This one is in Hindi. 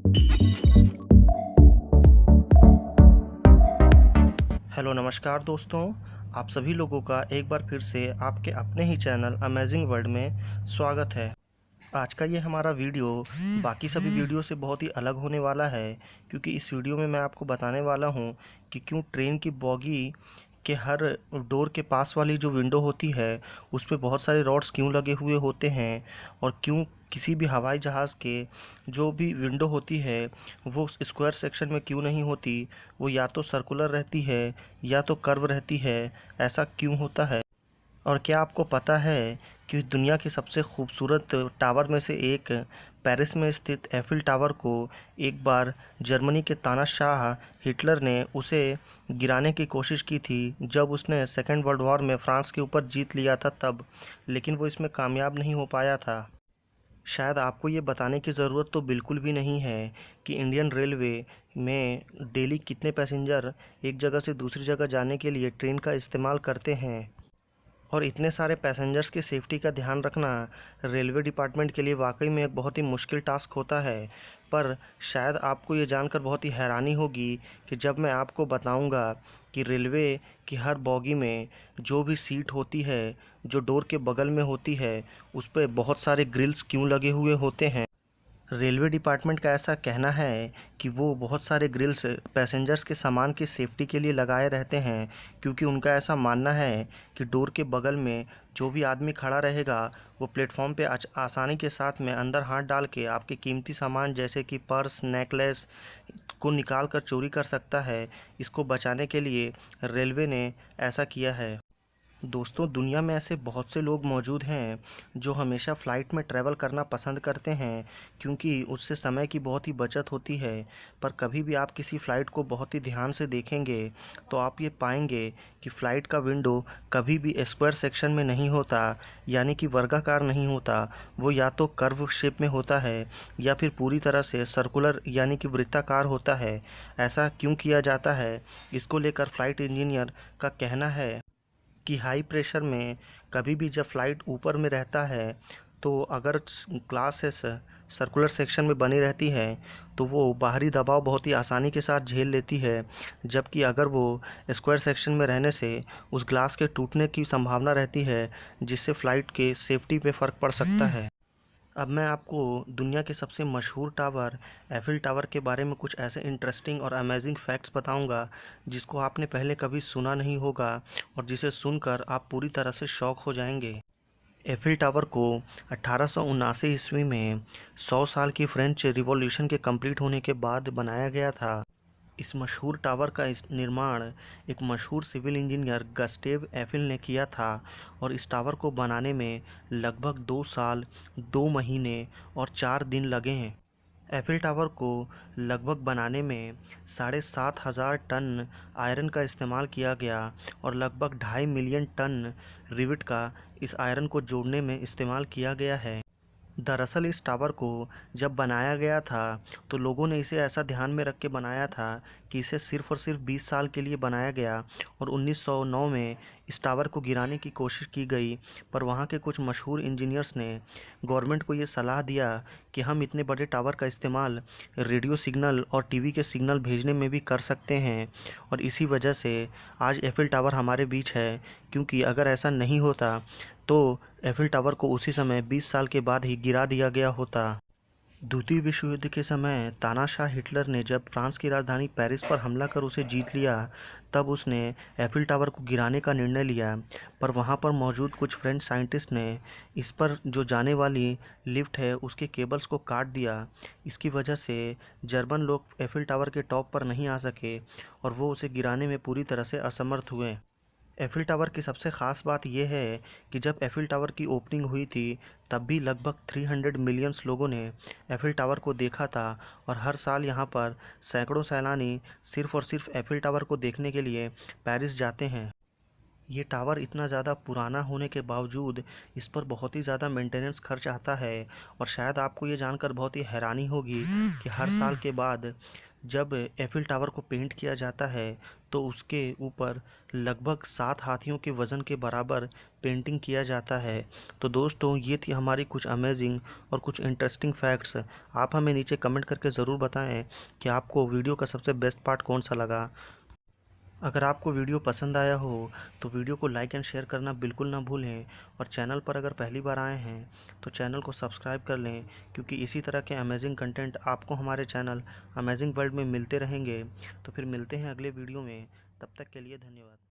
हेलो नमस्कार दोस्तों, आप सभी लोगों का एक बार फिर से आपके अपने ही चैनल अमेजिंग वर्ल्ड में स्वागत है। आज का ये हमारा वीडियो बाकी सभी वीडियो से बहुत ही अलग होने वाला है, क्योंकि इस वीडियो में मैं आपको बताने वाला हूँ कि क्यों ट्रेन की बॉगी के हर डोर के पास वाली जो विंडो होती है उस पे बहुत सारे रॉड्स क्यों लगे हुए होते हैं, और क्यों किसी भी हवाई जहाज़ के जो भी विंडो होती है वो स्क्वायर सेक्शन में क्यों नहीं होती, वो या तो सर्कुलर रहती है या तो कर्व रहती है। ऐसा क्यों होता है? और क्या आपको पता है कि दुनिया के सबसे खूबसूरत टावर में से एक पेरिस में स्थित एफिल टावर को एक बार जर्मनी के तानाशाह हिटलर ने उसे गिराने की कोशिश की थी जब उसने सेकेंड वर्ल्ड वॉर में फ्रांस के ऊपर जीत लिया था तब, लेकिन वो इसमें कामयाब नहीं हो पाया था। शायद आपको ये बताने की ज़रूरत तो बिल्कुल भी नहीं है कि इंडियन रेलवे में डेली कितने पैसेंजर एक जगह से दूसरी जगह जाने के लिए ट्रेन का इस्तेमाल करते हैं, और इतने सारे पैसेंजर्स की सेफ्टी का ध्यान रखना रेलवे डिपार्टमेंट के लिए वाकई में एक बहुत ही मुश्किल टास्क होता है। पर शायद आपको ये जानकर बहुत ही हैरानी होगी कि जब मैं आपको बताऊंगा कि रेलवे की हर बॉगी में जो भी सीट होती है, जो डोर के बगल में होती है, उस पर बहुत सारे ग्रिल्स क्यों लगे हुए होते हैं। रेलवे डिपार्टमेंट का ऐसा कहना है कि वो बहुत सारे ग्रिल्स पैसेंजर्स के सामान की सेफ्टी के लिए लगाए रहते हैं, क्योंकि उनका ऐसा मानना है कि डोर के बगल में जो भी आदमी खड़ा रहेगा वो प्लेटफॉर्म पे आसानी के साथ में अंदर हाथ डाल के आपके कीमती सामान जैसे कि पर्स, नेकलेस को निकाल कर चोरी कर सकता है। इसको बचाने के लिए रेलवे ने ऐसा किया है। दोस्तों, दुनिया में ऐसे बहुत से लोग मौजूद हैं जो हमेशा फ़्लाइट में ट्रैवल करना पसंद करते हैं, क्योंकि उससे समय की बहुत ही बचत होती है। पर कभी भी आप किसी फ़्लाइट को बहुत ही ध्यान से देखेंगे तो आप ये पाएंगे कि फ़्लाइट का विंडो कभी भी स्क्वायर सेक्शन में नहीं होता, यानी कि वर्गाकार नहीं होता। वो या तो कर्व शेप में होता है या फिर पूरी तरह से सर्कुलर यानी कि वृत्ताकार होता है। ऐसा क्यों किया जाता है, इसको लेकर फ़्लाइट इंजीनियर का कहना है कि हाई प्रेशर में कभी भी जब फ्लाइट ऊपर में रहता है तो अगर ग्लासेस सर्कुलर सेक्शन में बनी रहती है तो वो बाहरी दबाव बहुत ही आसानी के साथ झेल लेती है, जबकि अगर वो स्क्वायर सेक्शन में रहने से उस ग्लास के टूटने की संभावना रहती है, जिससे फ़्लाइट के सेफ्टी पे फ़र्क पड़ सकता है। अब मैं आपको दुनिया के सबसे मशहूर टावर एफिल टावर के बारे में कुछ ऐसे इंटरेस्टिंग और अमेजिंग फैक्ट्स बताऊंगा जिसको आपने पहले कभी सुना नहीं होगा, और जिसे सुनकर आप पूरी तरह से शॉक हो जाएंगे। एफिल टावर को 1879 ईस्वी में 100 साल की फ्रेंच रिवॉल्यूशन के कंप्लीट होने के बाद बनाया गया था। इस मशहूर टावर का निर्माण एक मशहूर सिविल इंजीनियर गस्टेव एफिल ने किया था, और इस टावर को बनाने में लगभग 2 साल, 2 महीने और 4 दिन लगे हैं। एफिल टावर को लगभग बनाने में 7,500 टन आयरन का इस्तेमाल किया गया, और लगभग 2.5 मिलियन टन रिवेट का इस आयरन को जोड़ने में इस्तेमाल किया गया है। दरअसल इस टावर को जब बनाया गया था तो लोगों ने इसे ऐसा ध्यान में रख के बनाया था कि इसे सिर्फ़ और सिर्फ 20 साल के लिए बनाया गया, और 1909 में इस टावर को गिराने की कोशिश की गई। पर वहाँ के कुछ मशहूर इंजीनियर्स ने गवर्नमेंट को ये सलाह दिया कि हम इतने बड़े टावर का इस्तेमाल रेडियो सिग्नल और टीवी के सिग्नल भेजने में भी कर सकते हैं, और इसी वजह से आज एफिल टावर हमारे बीच है। क्योंकि अगर ऐसा नहीं होता तो एफिल टावर को उसी समय 20 साल के बाद ही गिरा दिया गया होता। द्वितीय विश्व युद्ध के समय तानाशाह हिटलर ने जब फ्रांस की राजधानी पेरिस पर हमला कर उसे जीत लिया, तब उसने एफिल टावर को गिराने का निर्णय लिया। पर वहां पर मौजूद कुछ फ्रेंच साइंटिस्ट ने इस पर जो जाने वाली लिफ्ट है उसके केबल्स को काट दिया। इसकी वजह से जर्मन लोग एफिल टावर के टॉप पर नहीं आ सके, और वो उसे गिराने में पूरी तरह से असमर्थ हुए। एफिल टावर की सबसे ख़ास बात यह है कि जब एफिल टावर की ओपनिंग हुई थी तब भी लगभग 300 मिलियंस लोगों ने एफिल टावर को देखा था, और हर साल यहाँ पर सैकड़ों सैलानी सिर्फ़ और सिर्फ एफिल टावर को देखने के लिए पेरिस जाते हैं। ये टावर इतना ज़्यादा पुराना होने के बावजूद इस पर बहुत ही ज़्यादा मेंटेनेंस खर्च आता है, और शायद आपको ये जानकर बहुत ही हैरानी होगी कि हर साल के बाद जब एफिल टावर को पेंट किया जाता है तो उसके ऊपर लगभग 7 हाथियों के वज़न के बराबर पेंटिंग किया जाता है। तो दोस्तों, ये थी हमारी कुछ अमेजिंग और कुछ इंटरेस्टिंग फैक्ट्स। आप हमें नीचे कमेंट करके ज़रूर बताएं कि आपको वीडियो का सबसे बेस्ट पार्ट कौन सा लगा। अगर आपको वीडियो पसंद आया हो तो वीडियो को लाइक एंड शेयर करना बिल्कुल ना भूलें, और चैनल पर अगर पहली बार आए हैं तो चैनल को सब्सक्राइब कर लें, क्योंकि इसी तरह के अमेजिंग कंटेंट आपको हमारे चैनल अमेजिंग वर्ल्ड में मिलते रहेंगे। तो फिर मिलते हैं अगले वीडियो में, तब तक के लिए धन्यवाद।